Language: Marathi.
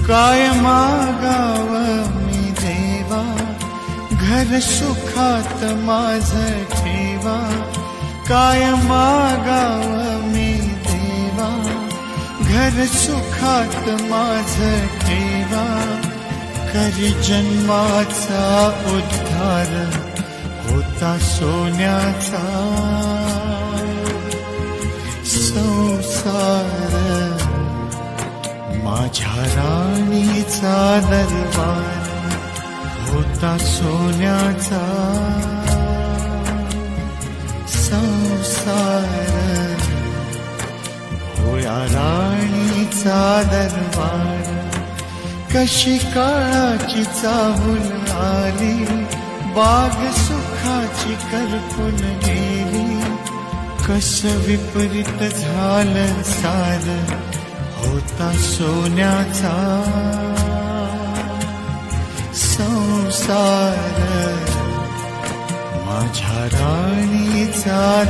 काय मागाव मी देवा, घर सुखात माझ ठेवा. काय मागाव मी देवा, घर सुखात माझ ठेवा. करी जन्माचा उद्धार होता सोन्याचा संसार. माझ्या राणीचा दरबार होता सोन्याचा संसार. होया राणीचा दरबार. कशी काळाची चाहूल आली, बाग सुखाची करपून गेली. कस विपरीत झालं सार होता सोन्याचा संसार. माझ्या राणीचा